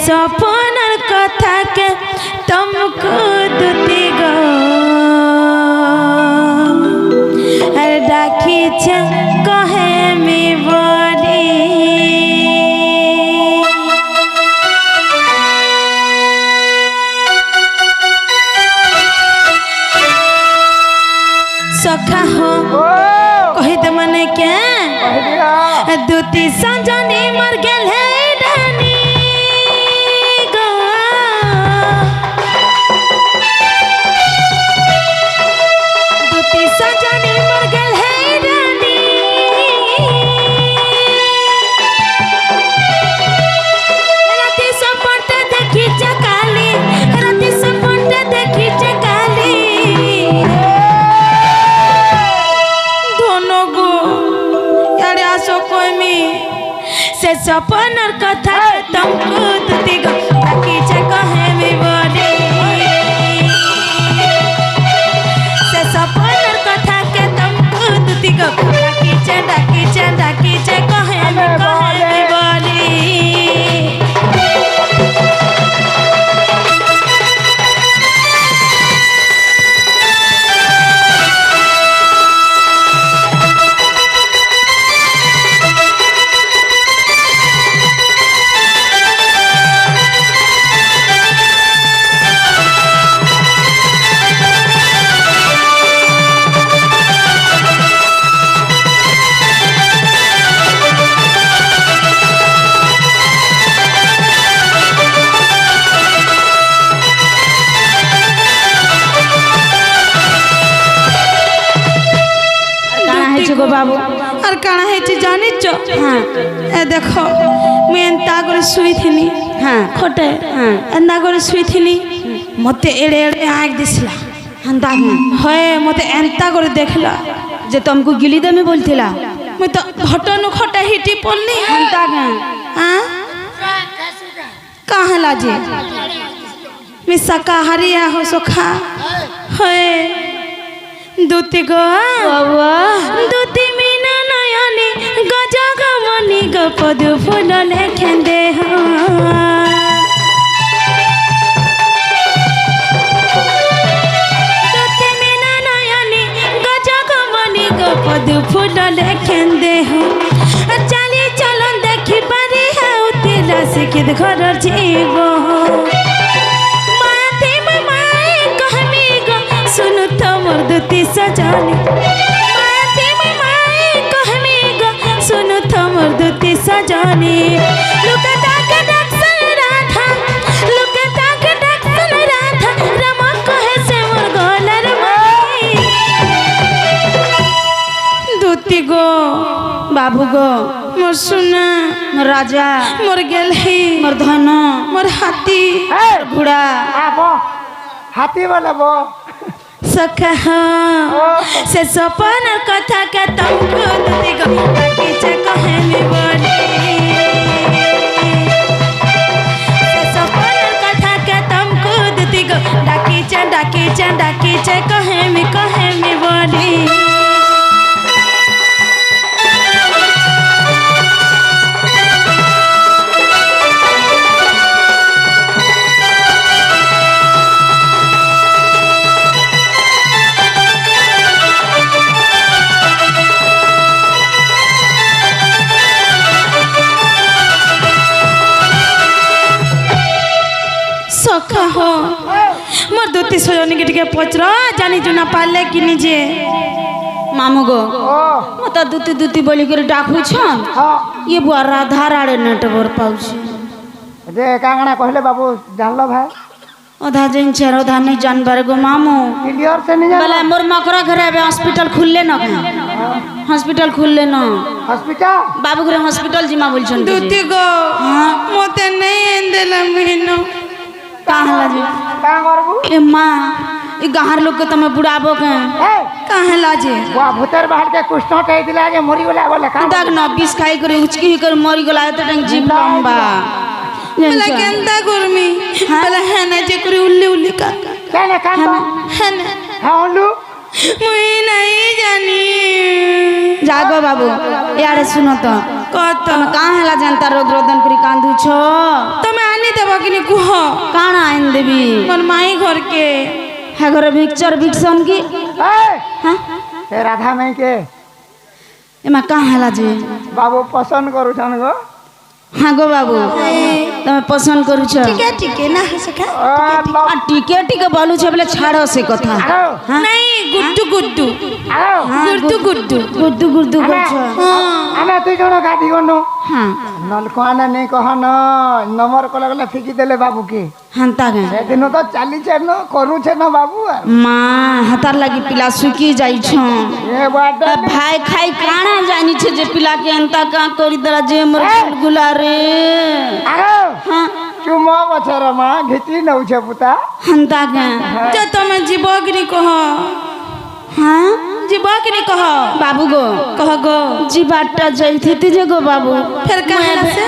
सपनर कथा के तुमको दुती गो अरे डाकी छे कहे मी बड़ी सखा हो कही दे मने क्या दुती संजनी मर गेल है रानी गो दुती संजनी मर गेल है रानी राती सपट देखी चकाली राती सपट देखी चकाली से सपनर कथा तुमको दुती गो डाकी छे कहे मी बड़ी से सपनर कथा के तुमको दुती गो डाकी छे कहे मी बड़ी बाबू और काना है जानी चो हाँ ए देखो मैं एंता करे सुई थीनी हाँ खोटे हाँ एंता करे सुई थीनी मते एड़े एड़े आँख दिसला हंता होए मते एंता करे देखला जे तुमको गिली दे में बोलथिला मैं तो घटनु खोटे हिटी पड़नी हंता हाँ कहाँ लाजे मैं शाकाहारी हो सोखा होए दुती गो दुती मीना नयनी गजा गमनी गपद फूल लेखें दे दुती मीना नयनी गजा गमनी गपद फूल लेखें दे चली चलन देखी पारी है उतिला सिखित घर जीव सुनु तो मोर दुती सजनी कहमी गो सुनु तो मोर दुती सजनी लुका ताक डक्सन राधा राम कहे से मोर गोलर मई दुती गो बाबू गो मोर सुना मोर राजा मोर गेल है मोर धन मोर हाथी घोड़ा हाथी वाला वो सखा से सपन कथा के तुमको दुती गो डाकी छे कहे मी बड़ी से सपन कथा के तुमको दुती गो डाकी छे कहे मी बड़ी सखा हो मोर दुती सजनी के टिके पचरा जानी जुना पाले कि निजे मामू गो मत दुती दुती बोली कर डाकू छन ये बुआ राधा राड़े नेटवर पाउछ जे कांगना कहले बाबू जानलो भाई ओधा जिन छर ओधा नहीं जानबार गो मामू क्लियर से नहीं बोला मोर मकरा घरे बे हॉस्पिटल खुलले न हॉस्पिटल खुलले न हॉस्पिटल बाबू घरे हॉस्पिटल जिमा बोल छन दुती गो हां मोते नहीं एंदेला महीनो काहला जी का करबू ए मां ई गहार लोग के तमे बुढ़ाबो के काहला जी वा भूतर बाहर के कुछ तो कह दिला के मरी गेला बोले का दाग न 20 खाई करे उचकी कर मरी गेला त टंग जीव लंबा मला केंदा गुरमी मला हना जे करी उल्ली उल्ली का केने कान हना हां उल्लू मुई नहीं जानी जागो बाबू यारे सुनो तो কত তুমি কাঁ হেলা জানতা রোদ রোদন করে কান্দুছ তুমি আনি দেব কিনি কুহ কাଣା আইন দেবি মোর মাই ঘরকে হ্যাঁ ঘরে ভিকচর ভিকসন কি এই, হ্যাঁ এ রাধা মেয়ে কে এমা কাঁ হেলা যে বাবু পছন্দ করুছন গো হ্যাঁ গো বাবু তুমি পছন্দ করুছ ঠিক আছে না সখা ও, ল- আর টিকে টিকে বলুছ বলে ছাড়ো সে কথা আরো, নাই গুড্ডু গুড্ডু আরো। গুড্ডু গুড্ডু গুদ্দু গুদ্দু করছ ଆମେ ଦୁଇ ଜଣ ଗାଧି ଗନୁ হ্যাঁ ନଲକୁଆନେ ନେଇ କହନ ନମ୍ବର କଲେ ଗଲେ ଫିକି ଦେଲେ ବାବୁ କି হান্তা গে ସେଦିନ ତ ଚାଲିଛେ ନ କରୁଛେ ন ବାବୁ মা হাতার লাগি পিলা শুকি যাইছ ଏ ବାଟେ ভাই খাই কাଣା জানিছে যে পিলাকে এন্তা কা করি দেলা যে মোর গুলা রে ଆର হ্যাঁ ଚୁମ ପଛର ମା ଘିଚି ନଉଛେ ପୁତା হান্তা গে যে তুমি জীব কিনি কহ হ্যাঁ জীব কিনি কহ বাবু গো কহ গো জিবারটা যাইতে যে গো বাবু ফের কাহলা সে